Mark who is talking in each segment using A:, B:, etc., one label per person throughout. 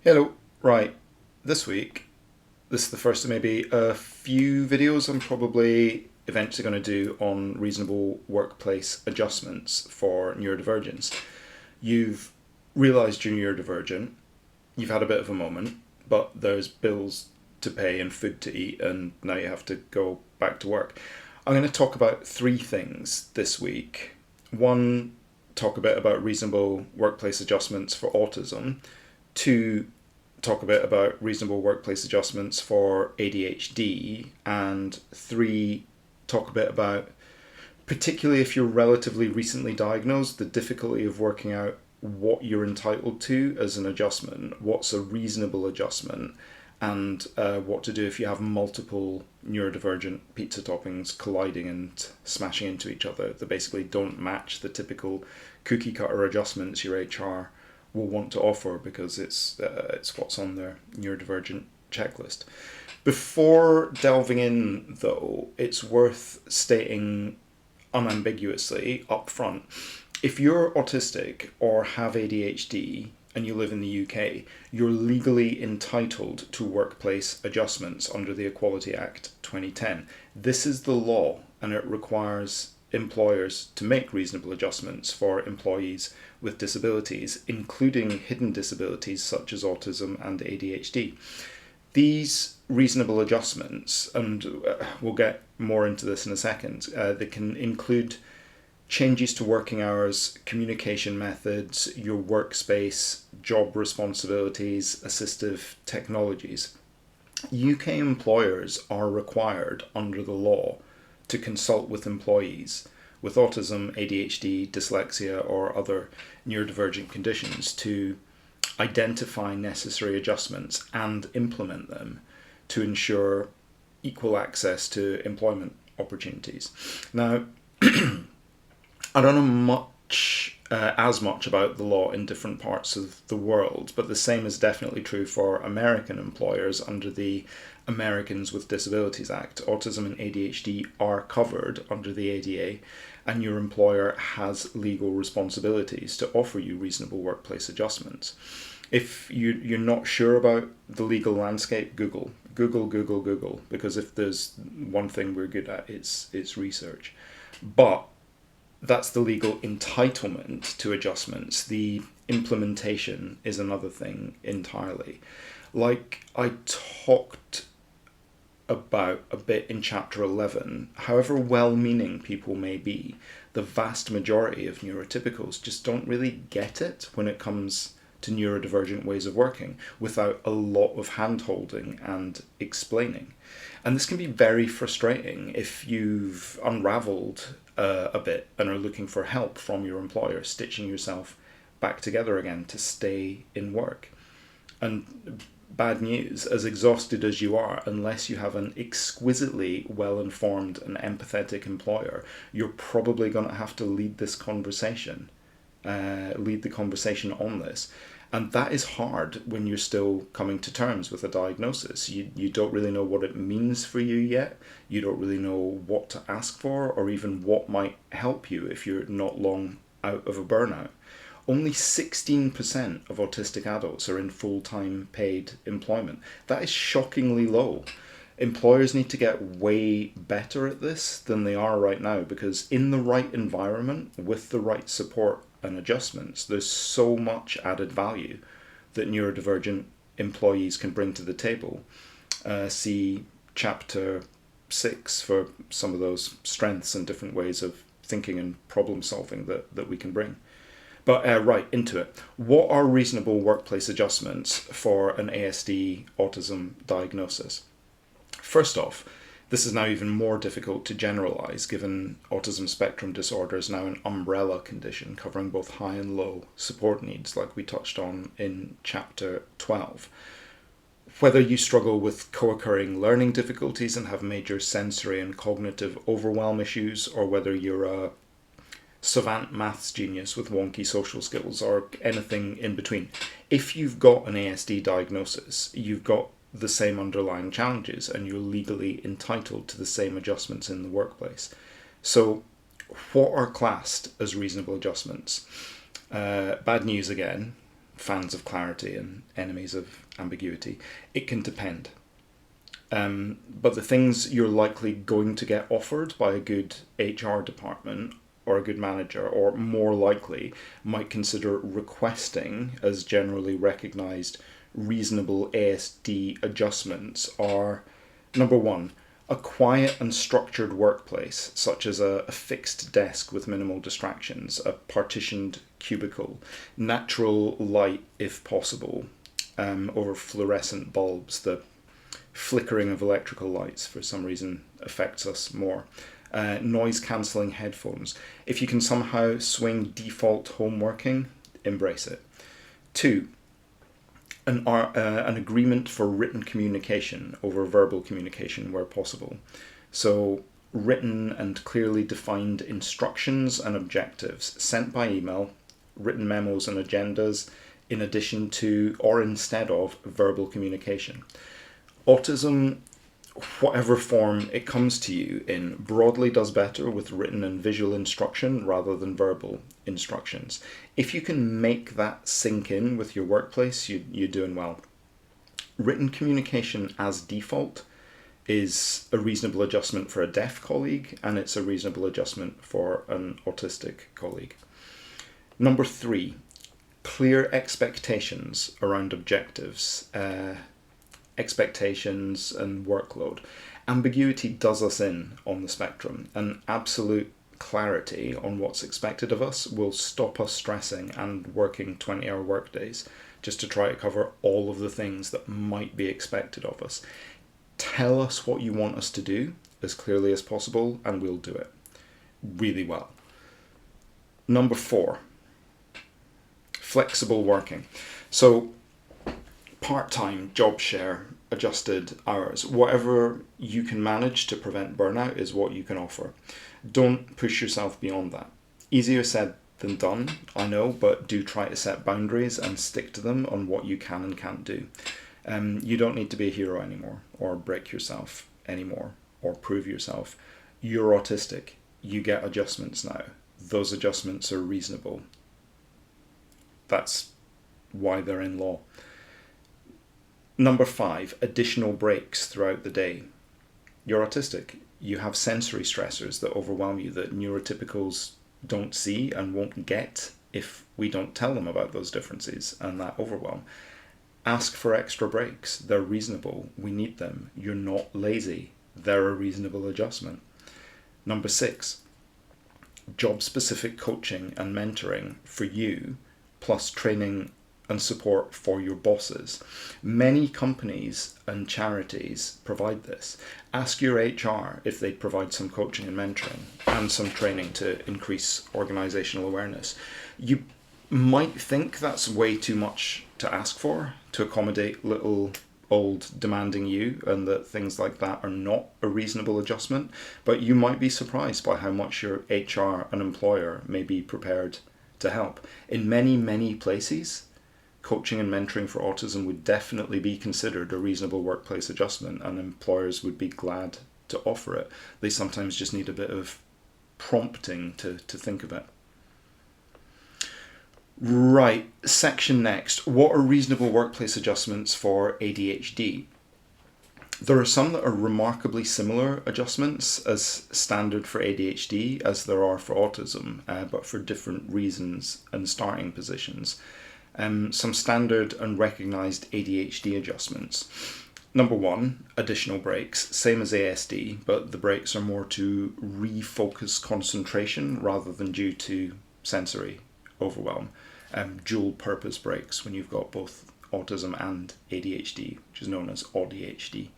A: Hello. Right, this week, this is the first of maybe a few videos I'm probably eventually going to do on reasonable workplace adjustments for neurodivergence. You've realised you're neurodivergent, you've had a bit of a moment, but there's bills to pay and food to eat, and now you have to go back to work. I'm going to talk about three things this week. One, talk a bit about reasonable workplace adjustments for autism. Two, talk a bit about reasonable workplace adjustments for ADHD. And three, talk a bit about, particularly if you're relatively recently diagnosed, the difficulty of working out what you're entitled to as an adjustment, what's a reasonable adjustment, and what to do if you have multiple neurodivergent pizza toppings colliding and smashing into each other that basically don't match the typical cookie cutter adjustments your HR will want to offer because it's what's on their neurodivergent checklist. Before delving in, though, it's worth stating unambiguously up front, if you're autistic or have ADHD and you live in the UK, you're legally entitled to workplace adjustments under the Equality Act 2010. This is the law, and it requires employers to make reasonable adjustments for employees with disabilities, including hidden disabilities such as autism and ADHD. These reasonable adjustments, and we'll get more into this in a second, they can include changes to working hours, communication methods, your workspace, job responsibilities, assistive technologies. UK employers are required under the law to consult with employees with autism, ADHD, dyslexia, or other neurodivergent conditions to identify necessary adjustments and implement them to ensure equal access to employment opportunities. Now, I don't know as much about the law in different parts of the world, but the same is definitely true for American employers under the Americans with Disabilities Act. Autism and ADHD are covered under the ADA, and your employer has legal responsibilities to offer you reasonable workplace adjustments. If you're not sure about the legal landscape, Google, because if there's one thing we're good at, it's research. But that's the legal entitlement to adjustments. The implementation is another thing entirely. Like I talked about a bit in chapter 11, however well-meaning people may be, the vast majority of neurotypicals just don't really get it when it comes to neurodivergent ways of working without a lot of hand-holding and explaining. And this can be very frustrating if you've unraveled a bit and are looking for help from your employer, stitching yourself back together again to stay in work. And bad news, as exhausted as you are, unless you have an exquisitely well-informed and empathetic employer, you're probably going to have to lead the conversation on this. And that is hard when you're still coming to terms with a diagnosis. You don't really know what it means for you yet. You don't really know what to ask for or even what might help you if you're not long out of a burnout. Only 16% of autistic adults are in full-time paid employment. That is shockingly low. Employers need to get way better at this than they are right now, because in the right environment, with the right support and adjustments, there's so much added value that neurodivergent employees can bring to the table. See chapter 6 for some of those strengths and different ways of thinking and problem solving that we can bring. But right into it. What are reasonable workplace adjustments for an ASD autism diagnosis? First off, this is now even more difficult to generalize given autism spectrum disorder is now an umbrella condition covering both high and low support needs, like we touched on in chapter 12. Whether you struggle with co-occurring learning difficulties and have major sensory and cognitive overwhelm issues, or whether you're a savant maths genius with wonky social skills, or anything in between, if you've got an ASD diagnosis, you've got the same underlying challenges and you're legally entitled to the same adjustments in the workplace. So what are classed as reasonable adjustments? Bad news again, fans of clarity and enemies of ambiguity. It can depend. But the things you're likely going to get offered by a good HR department or a good manager, or more likely might consider requesting as generally recognised reasonable ASD adjustments, are: number one, a quiet and structured workplace, such as a fixed desk with minimal distractions, a partitioned cubicle, natural light if possible, over fluorescent bulbs. The flickering of electrical lights for some reason affects us more. Noise cancelling headphones. If you can somehow swing default home working, embrace it. 2, an agreement for written communication over verbal communication where possible. So written and clearly defined instructions and objectives sent by email, written memos and agendas, in addition to or instead of verbal communication. Autism, whatever form it comes to you in, broadly does better with written and visual instruction rather than verbal instructions. If you can make that sink in with your workplace, you're doing well. Written communication as default is a reasonable adjustment for a deaf colleague, and it's a reasonable adjustment for an autistic colleague. Number 3, clear expectations around objectives. Expectations and workload. Ambiguity does us in on the spectrum, and absolute clarity on what's expected of us will stop us stressing and working 20-hour workdays just to try to cover all of the things that might be expected of us. Tell us what you want us to do as clearly as possible, and we'll do it really well. Number 4, flexible working. So part-time, job share, adjusted hours, whatever you can manage to prevent burnout is what you can offer. Don't push yourself beyond that. Easier said than done, I know, but do try to set boundaries and stick to them on what you can and can't do. You don't need to be a hero anymore, or break yourself anymore, or prove yourself. You're autistic. You get adjustments now. Those adjustments are reasonable. That's why they're in law. Number 5, additional breaks throughout the day. You're autistic. You have sensory stressors that overwhelm you that neurotypicals don't see and won't get if we don't tell them about those differences and that overwhelm. Ask for extra breaks. They're reasonable. We need them. You're not lazy. They're a reasonable adjustment. Number 6, job-specific coaching and mentoring for you, plus training and support for your bosses. Many companies and charities provide this. Ask your HR if they provide some coaching and mentoring and some training to increase organizational awareness. You might think that's way too much to ask for to accommodate little old demanding you, and that things like that are not a reasonable adjustment, but you might be surprised by how much your HR and employer may be prepared to help. In many, many places, coaching and mentoring for autism would definitely be considered a reasonable workplace adjustment, and employers would be glad to offer it. They sometimes just need a bit of prompting to think of it. Right, section next. What are reasonable workplace adjustments for ADHD? There are some that are remarkably similar adjustments as standard for ADHD as there are for autism, but for different reasons and starting positions. Some standard and recognised ADHD adjustments. Number 1, additional breaks, same as ASD, but the breaks are more to refocus concentration rather than due to sensory overwhelm. Dual purpose breaks when you've got both autism and ADHD, which is known as ADHD.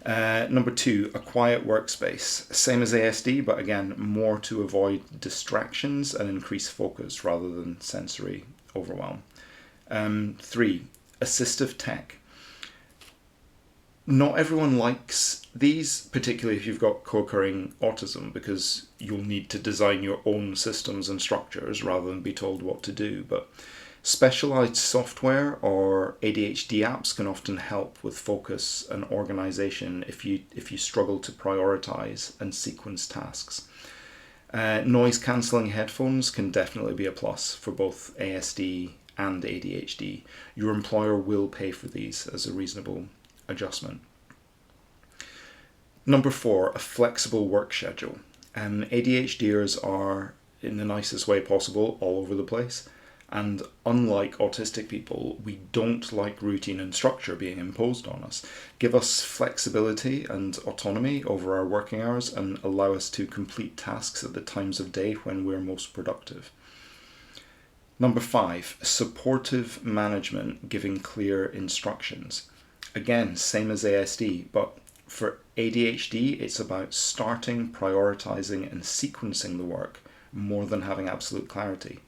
A: Number 2, a quiet workspace, same as ASD, but again, more to avoid distractions and increase focus rather than sensory overwhelm. 3, assistive tech. Not everyone likes these, particularly if you've got co-occurring autism, because you'll need to design your own systems and structures rather than be told what to do. But specialized software or ADHD apps can often help with focus and organization if you struggle to prioritize and sequence tasks. Noise cancelling headphones can definitely be a plus for both ASD and ADHD. Your employer will pay for these as a reasonable adjustment. Number 4, a flexible work schedule. ADHDers are, in the nicest way possible, all over the place. And unlike autistic people, we don't like routine and structure being imposed on us. Give us flexibility and autonomy over our working hours and allow us to complete tasks at the times of day when we're most productive. Number 5, supportive management giving clear instructions. Again, same as ASD, but for ADHD, it's about starting, prioritizing, and sequencing the work more than having absolute clarity.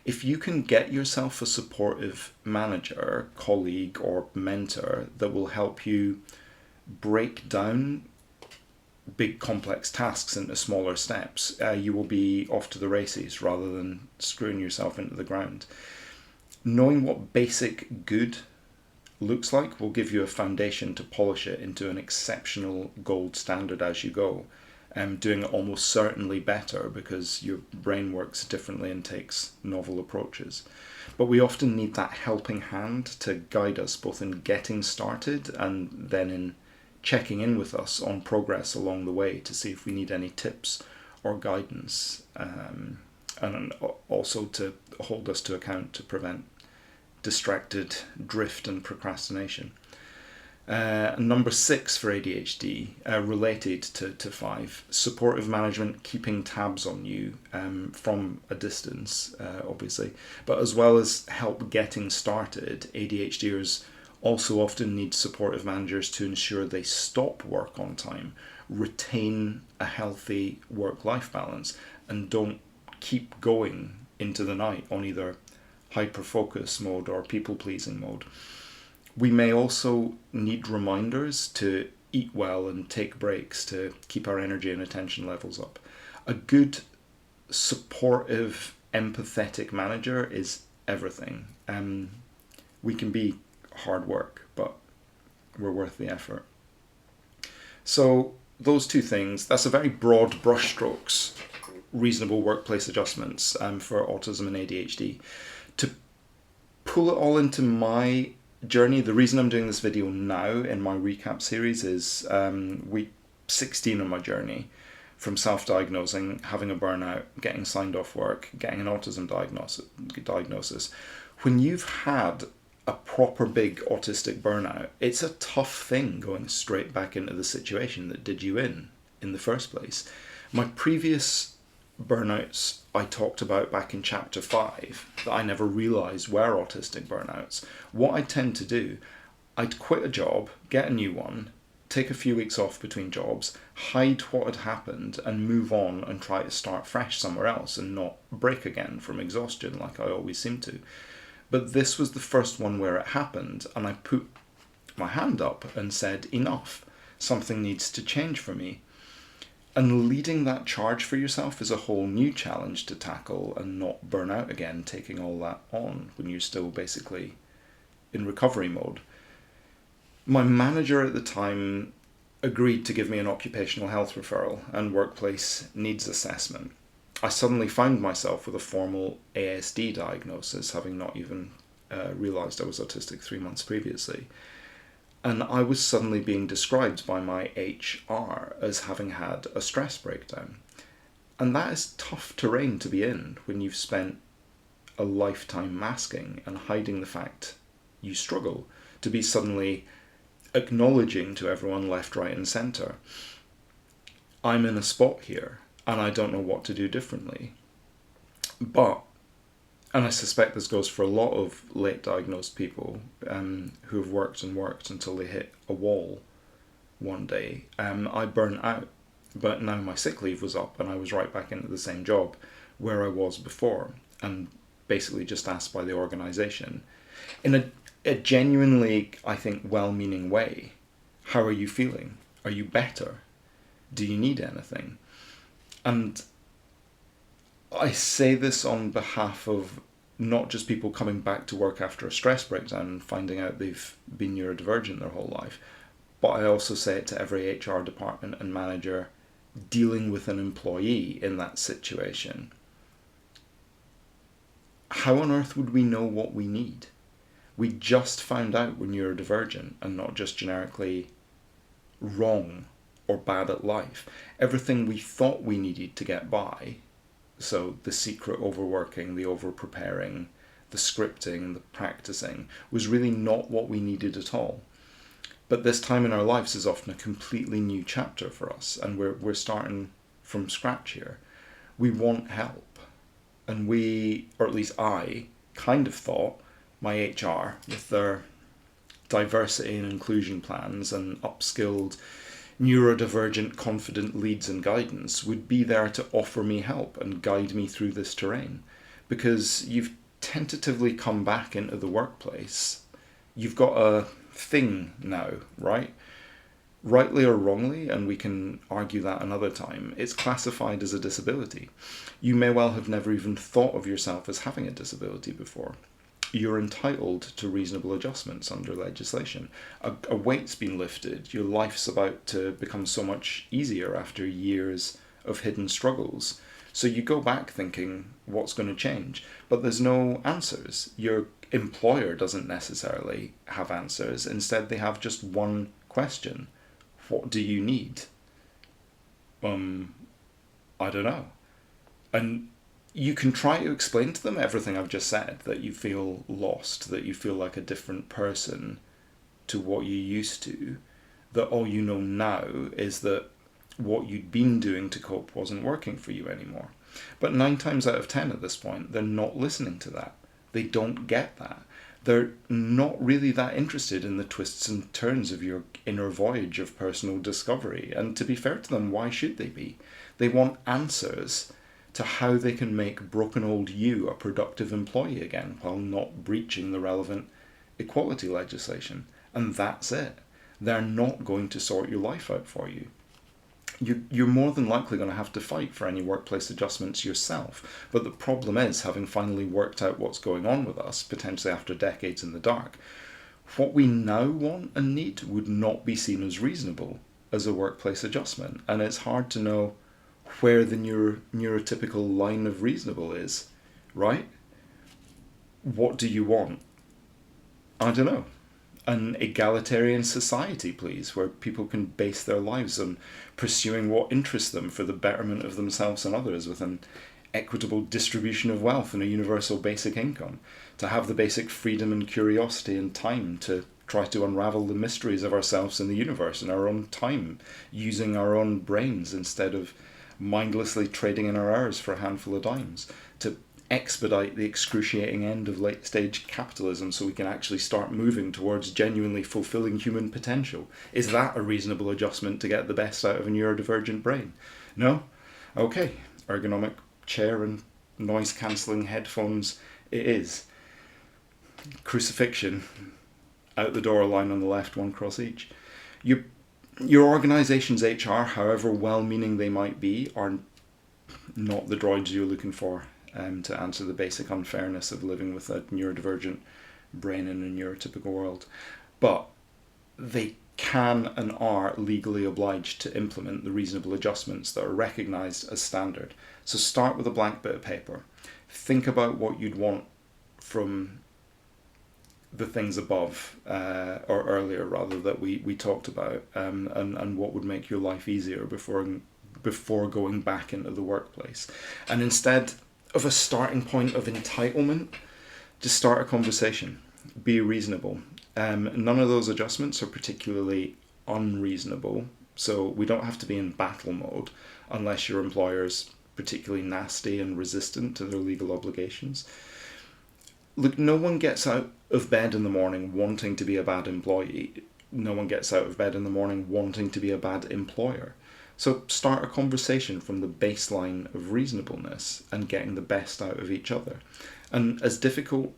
A: If you can get yourself a supportive manager, colleague, or mentor that will help you break down big complex tasks into smaller steps, you will be off to the races rather than screwing yourself into the ground. Knowing what basic good looks like will give you a foundation to polish it into an exceptional gold standard as you go. Doing it almost certainly better because your brain works differently and takes novel approaches. But we often need that helping hand to guide us both in getting started and then in checking in with us on progress along the way to see if we need any tips or guidance, and also to hold us to account to prevent distracted drift and procrastination. Number 6 for ADHD, related to 5, supportive management, keeping tabs on you from a distance, obviously, but as well as help getting started. ADHDers also often need supportive managers to ensure they stop work on time, retain a healthy work-life balance, and don't keep going into the night on either hyper-focus mode or people-pleasing mode. We may also need reminders to eat well and take breaks to keep our energy and attention levels up. A good, supportive, empathetic manager is everything. We can be hard work, but we're worth the effort. So those 2 things, that's a very broad brushstrokes, reasonable workplace adjustments for autism and ADHD. To pull it all into my journey, the reason I'm doing this video now in my recap series is week 16 on my journey from self-diagnosing, having a burnout, getting signed off work, getting an autism diagnosis. When you've had a proper big autistic burnout, it's a tough thing going straight back into the situation that did you in the first place. My previous burnouts I talked about back in chapter 5 that I never realised were autistic burnouts. What I tend to do, I'd quit a job, get a new one, take a few weeks off between jobs, hide what had happened and move on and try to start fresh somewhere else and not break again from exhaustion like I always seem to. But this was the first one where it happened, and I put my hand up and said, enough, something needs to change for me. And leading that charge for yourself is a whole new challenge to tackle and not burn out again, taking all that on when you're still basically in recovery mode. My manager at the time agreed to give me an occupational health referral and workplace needs assessment. I suddenly found myself with a formal ASD diagnosis, having not even realised I was autistic 3 months previously. And I was suddenly being described by my HR as having had a stress breakdown. And that is tough terrain to be in when you've spent a lifetime masking and hiding the fact you struggle, to be suddenly acknowledging to everyone left, right and centre, I'm in a spot here and I don't know what to do differently. But, and I suspect this goes for a lot of late diagnosed people who have worked and worked until they hit a wall one day, I burnt out, but now my sick leave was up and I was right back into the same job where I was before, and basically just asked by the organisation in a genuinely, I think, well-meaning way, how are you feeling? Are you better? Do you need anything? And I say this on behalf of not just people coming back to work after a stress breakdown and finding out they've been neurodivergent their whole life, but I also say it to every HR department and manager dealing with an employee in that situation. how on earth would we know what we need? We just found out we're neurodivergent and not just generically wrong or bad at life. Everything we thought we needed to get by, so the secret overworking, the over-preparing, the scripting, the practicing, was really not what we needed at all. But this time in our lives is often a completely new chapter for us, and we're starting from scratch here. We want help. And we, or at least I, kind of thought my HR, with their diversity and inclusion plans and upskilled, neurodivergent, confident leads and guidance, would be there to offer me help and guide me through this terrain. Because you've tentatively come back into the workplace, you've got a thing now, right? Rightly or wrongly, and we can argue that another time, it's classified as a disability. You may well have never even thought of yourself as having a disability before. You're entitled to reasonable adjustments under legislation. A weight's been lifted. Your life's about to become so much easier after years of hidden struggles. So you go back thinking, what's going to change? But there's no answers. Your employer doesn't necessarily have answers. Instead, they have just one question. What do you need? I don't know. And you can try to explain to them everything I've just said, that you feel lost, that you feel like a different person to what you used to, that all you know now is that what you'd been doing to cope wasn't working for you anymore. But 9 times out of 10 at this point, they're not listening to that. They don't get that. They're not really that interested in the twists and turns of your inner voyage of personal discovery. And to be fair to them, why should they be? They want answers to how they can make broken old you a productive employee again while not breaching the relevant equality legislation. And that's it. They're not going to sort your life out for you. You're more than likely going to have to fight for any workplace adjustments yourself. But the problem is, having finally worked out what's going on with us, potentially after decades in the dark, what we now want and need would not be seen as reasonable as a workplace adjustment. And it's hard to know where the neurotypical line of reasonable is, right? What do you want? I don't know. An egalitarian society, please, where people can base their lives on pursuing what interests them for the betterment of themselves and others, with an equitable distribution of wealth and a universal basic income, to have the basic freedom and curiosity and time to try to unravel the mysteries of ourselves and the universe in our own time, using our own brains instead of mindlessly trading in our hours for a handful of dimes, to expedite the excruciating end of late-stage capitalism so we can actually start moving towards genuinely fulfilling human potential. Is that a reasonable adjustment to get the best out of a neurodivergent brain? No? Okay. Ergonomic chair and noise-cancelling headphones it is. Crucifixion. Out the door, a line on the left, one cross each. Your organisation's HR, however well-meaning they might be, are not the droids you're looking for to answer the basic unfairness of living with a neurodivergent brain in a neurotypical world. But they can and are legally obliged to implement the reasonable adjustments that are recognised as standard. So start with a blank bit of paper. Think about what you'd want from the things above, or earlier rather, that we talked about, and what would make your life easier before going back into the workplace. And instead of a starting point of entitlement, just start a conversation. Be reasonable. None of those adjustments are particularly unreasonable, so we don't have to be in battle mode unless your employer's particularly nasty and resistant to their legal obligations. Look, no one gets out of bed in the morning wanting to be a bad employee. No one gets out of bed in the morning wanting to be a bad employer. So start a conversation from the baseline of reasonableness and getting the best out of each other. And as difficult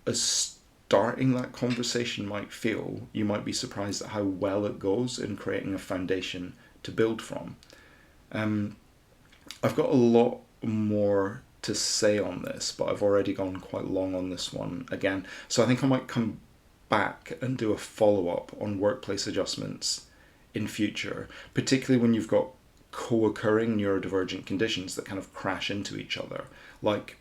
A: as starting that conversation might feel, you might be surprised at how well it goes in creating a foundation to build from. I've got a lot more to say on this, but I've already gone quite long on this one again. So I think I might come back and do a follow-up on workplace adjustments in future, particularly when you've got co-occurring neurodivergent conditions that kind of crash into each other. Like,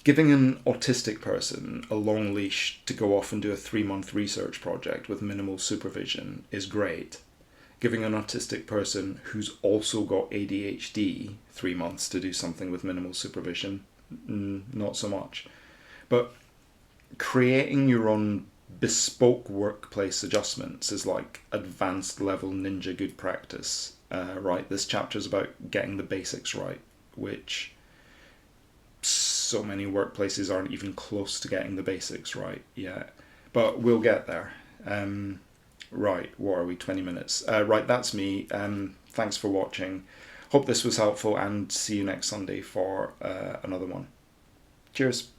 A: Giving an autistic person a long leash to go off and do a 3-month research project with minimal supervision is great. Giving an autistic person who's also got ADHD 3 months to do something with minimal supervision, not so much. But creating your own bespoke workplace adjustments is like advanced level ninja good practice, right? This chapter is about getting the basics right, which so many workplaces aren't even close to getting the basics right yet. But we'll get there. Right, what are we, 20 minutes? Right, that's me. Thanks for watching. Hope this was helpful, and see you next Sunday for another one. Cheers.